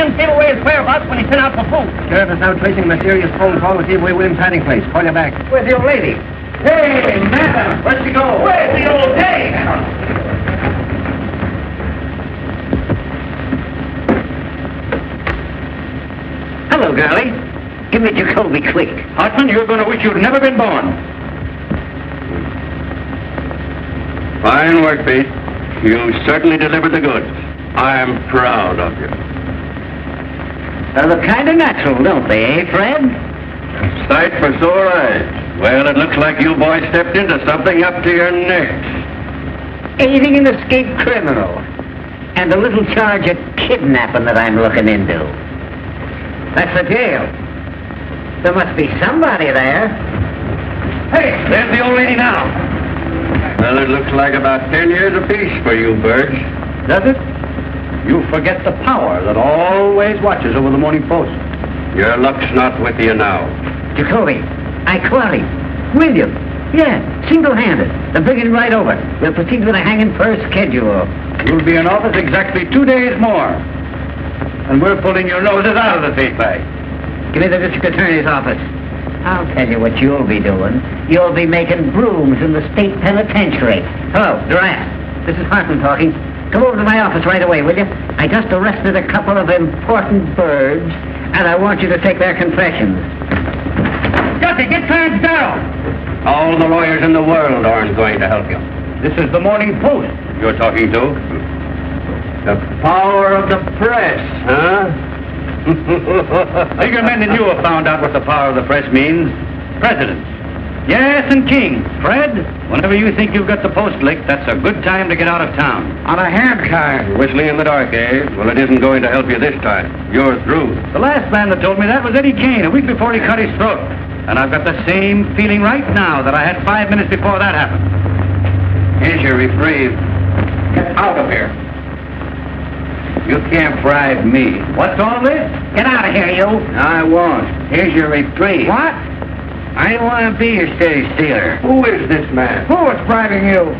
can't see away his whereabouts when he sent out for food. Sheriff is now tracing a mysterious phone call to see where William's hiding place. Call you back. Where's the old lady? Hey, madam, where'd she go? Where's the old dame? Hello, girlie. Give me Jacoby quick. Hartman, you're going to wish you'd never been born. Fine work, Pete. You certainly delivered the goods. I'm proud of you. They look kind of natural, don't they, eh, Fred? Sight for sore eyes. Well, it looks like you boys stepped into something up to your necks. Aiding an escaped criminal. And a little charge of kidnapping that I'm looking into. That's the jail. There must be somebody there. Hey, there's the old lady now. Well, it looks like about 10 years apiece for you, Burge. Does it? You forget the power that always watches over the Morning Post. Your luck's not with you now. Jacoby, I caught him. William. Yeah, single-handed. They're bringing him right over. We'll proceed with a hanging per schedule. You'll be in office exactly 2 days more. And we're pulling your noses out of the feed bag. Give me the district attorney's office. I'll tell you what you'll be doing. You'll be making brooms in the state penitentiary. Hello, Durant. This is Hartman talking. Come over to my office right away, will you? I just arrested a couple of important birds, and I want you to take their confessions. Gussie, get Clarence Darrow. All the lawyers in the world aren't going to help you. This is the Morning Post You're talking to? The power of the press, huh? Bigger men than you have found out what the power of the press means. Presidents. Yes, and kings. Fred, whenever you think you've got the post licked, that's a good time to get out of town. On a handcar. Whistling in the dark, eh? Well, it isn't going to help you this time. You're through. The last man that told me that was Eddie Kane, a week before he cut his throat. And I've got the same feeling right now that I had 5 minutes before that happened. Here's your reprieve. Get out of here. You can't bribe me. What's all this? Get out of here, you. I won't. Here's your reprieve. What? I don't want to be your steady stealer. Who is this man? Who was bribing you?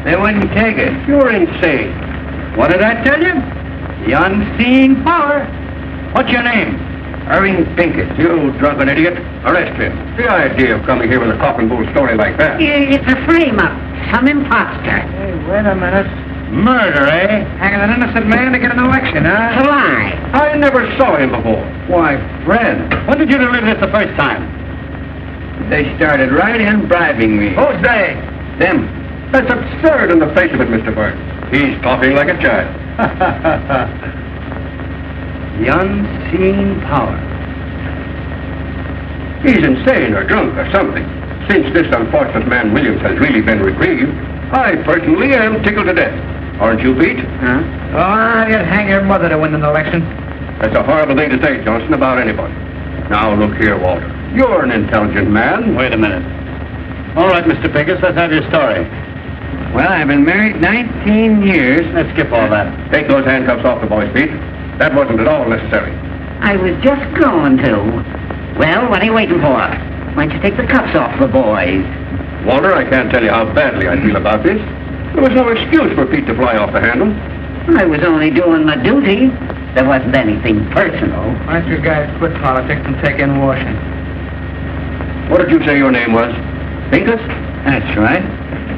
They wouldn't take it. You're insane. What did I tell you? The unseen power. What's your name? Irving Pinkett. You drunken idiot. Arrest him. The idea of coming here with a cock and bull story like that. It's a frame-up. Some imposter. Hey, wait a minute. Murder, eh? Hanging an innocent man to get an election, huh? It's a lie. I never saw him before. Why, Fred, when did you deliver this the first time? They started right in bribing me. Who's they? Them. That's absurd in the face of it, Mr. Burke. He's talking like a child. The unseen power. He's insane or drunk or something. Since this unfortunate man Williams has really been reprieved, I personally am tickled to death. Aren't you, Pete? Huh? Oh, you'd hang your mother to win an election. That's a horrible thing to say, Johnson, about anybody. Now, look here, Walter. You're an intelligent man. Wait a minute. All right, Mr. Pincus, let's have your story. Well, I've been married 19 years. Let's skip all that. Take those handcuffs off the boys, Pete. That wasn't at all necessary. I was just going to. Well, what are you waiting for? Why don't you take the cuffs off the boys? Walter, I can't tell you how badly I feel about this. There was no excuse for Pete to fly off the handle. I was only doing my duty. There wasn't anything personal. Why don't you guys quit politics and take in washing? What did you say your name was? Pincus? That's right.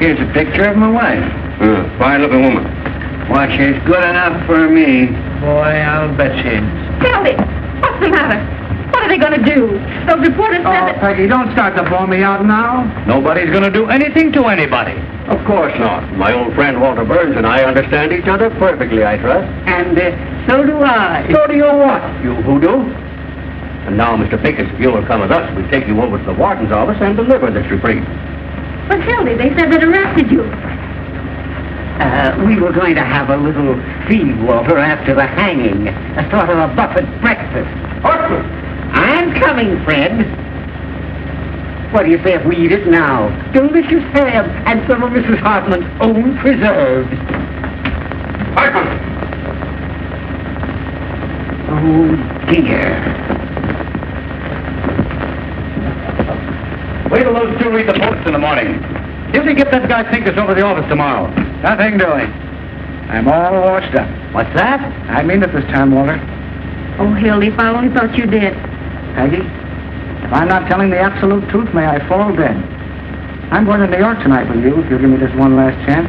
Here's a picture of my wife. Fine-looking woman. Why, she's good enough for me. Boy, I'll bet she is. Kelly, what's the matter? What are they going to do? Those reporters said that... Peggy, don't start to blow me out now. Nobody's going to do anything to anybody. Of course not. My old friend Walter Burns and I understand each other perfectly, I trust. And so do I. So do you what, you hoodoo? And now, Mr. Pincus, if you will come with us, we'll take you over to the warden's office and deliver this reprieve. But Hildy, they said they'd arrested you. We were going to have a little feed, Walter, after the hanging. A sort of a buffet breakfast. Hartman! I'm coming, Fred. What do you say if we eat it now? Delicious ham and some of Mrs. Hartman's own preserves. Hartman! Oh, dear. Wait till those two read the Post in the morning. See if they get that guy Pincus over to the office tomorrow. Nothing doing. I'm all washed up. What's that? I mean it this time, Walter. Oh, Hildy, if I only thought you did. Peggy, if I'm not telling the absolute truth, may I fall dead. I'm going to New York tonight with you if you'll give me this one last chance.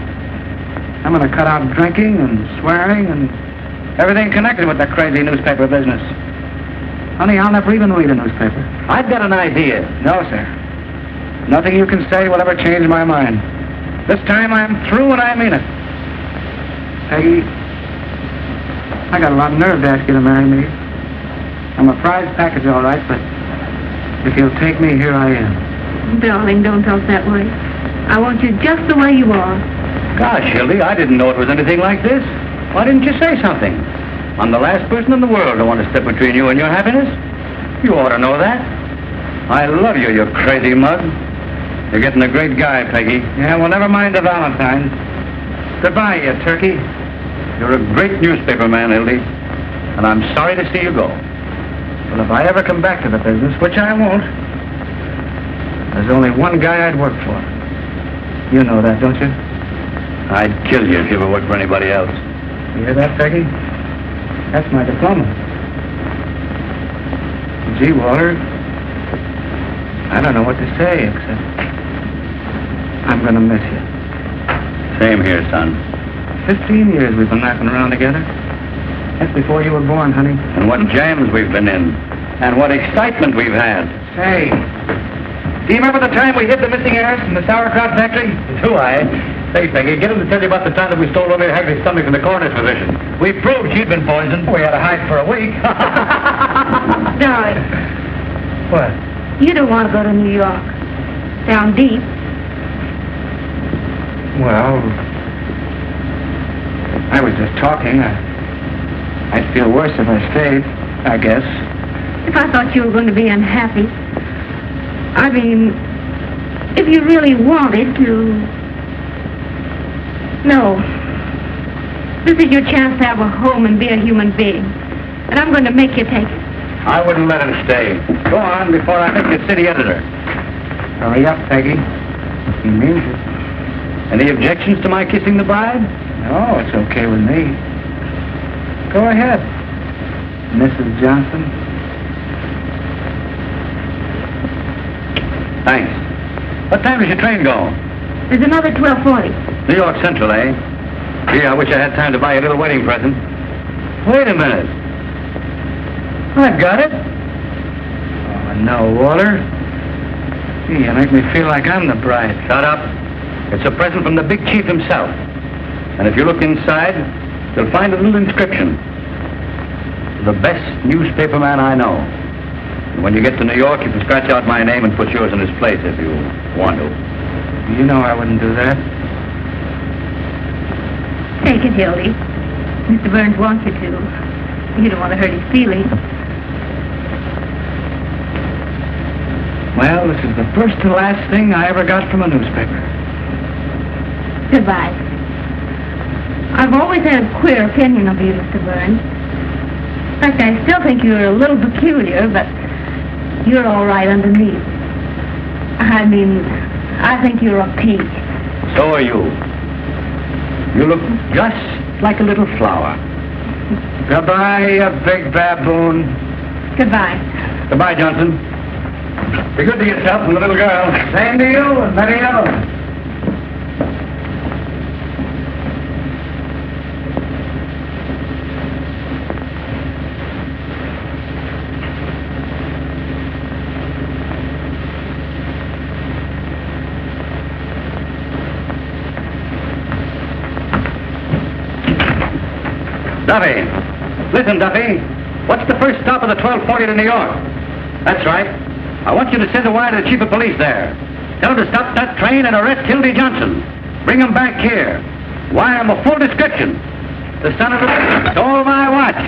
I'm going to cut out drinking and swearing and everything connected with the crazy newspaper business. Honey, I'll never even read a newspaper. I've got an idea. No, sir. Nothing you can say will ever change my mind. This time I'm through and I mean it. Peggy, I got a lot of nerve to ask you to marry me. I'm a prize package, all right, but if you'll take me, here I am. Darling, don't talk that way. I want you just the way you are. Gosh, Hildy, I didn't know it was anything like this. Why didn't you say something? I'm the last person in the world to want to step between you and your happiness. You ought to know that. I love you, you crazy mug. You're getting a great guy, Peggy. Yeah, well, never mind the Valentine. Goodbye, you turkey. You're a great newspaper man, Hildy, and I'm sorry to see you go. Well, if I ever come back to the business, which I won't, there's only one guy I'd work for. You know that, don't you? I'd kill you if you ever worked for anybody else. You hear that, Peggy? That's my diploma. Gee, Walter, I don't know what to say, except I'm going to miss you. Same here, son. 15 years we've been knocking around together. That's before you were born, honey. And what jams we've been in. And what excitement we've had. Say, do you remember the time we hid the missing heirs from the sauerkraut factory? Do I? Say, Peggy, get him to tell you about the time that we stole Olivia Hagley's stomach from the coroner's physician. We proved she'd been poisoned. We had to hide for a week. Darling, What? you don't want to go to New York. Down deep. Well, I was just talking. I'd feel worse if I stayed, I guess. If I thought you were going to be unhappy. I mean, if you really wanted to... No. This is your chance to have a home and be a human being. And I'm going to make you take it. I wouldn't let him stay. Go on before I make you city editor. Hurry up, Peggy. He means it. Any objections to my kissing the bride? No, it's okay with me. Go ahead, Mrs. Johnson. Thanks. What time does your train go? There's another 12:40. New York Central, eh? Gee, I wish I had time to buy you a little wedding present. Wait a minute. I've got it. Oh, no, Walter. Gee, you make me feel like I'm the bride. Shut up. It's a present from the big chief himself. And if you look inside, you'll find a little inscription. The best newspaper man I know. And when you get to New York, you can scratch out my name and put yours in his place if you want to. You know I wouldn't do that. Take it, Hildy. Mr. Burns wants you to. You don't want to hurt his feelings. Well, this is the first and last thing I ever got from a newspaper. Goodbye. I've always had a queer opinion of you, Mr. Burns. In fact, I still think you're a little peculiar, but you're all right underneath. I mean, I think you're a peach. So are you. You look just like a little flower. Goodbye, you big baboon. Goodbye. Goodbye, Johnson. Be good to yourself and the little girl. Same to you and many others. Duffy. Listen, Duffy. What's the first stop of the 12:40 to New York? That's right. I want you to send a wire to the chief of police there. Tell him to stop that train and arrest Hildy Johnson. Bring him back here. Wire him a full description. The son of a bitch stole my watch.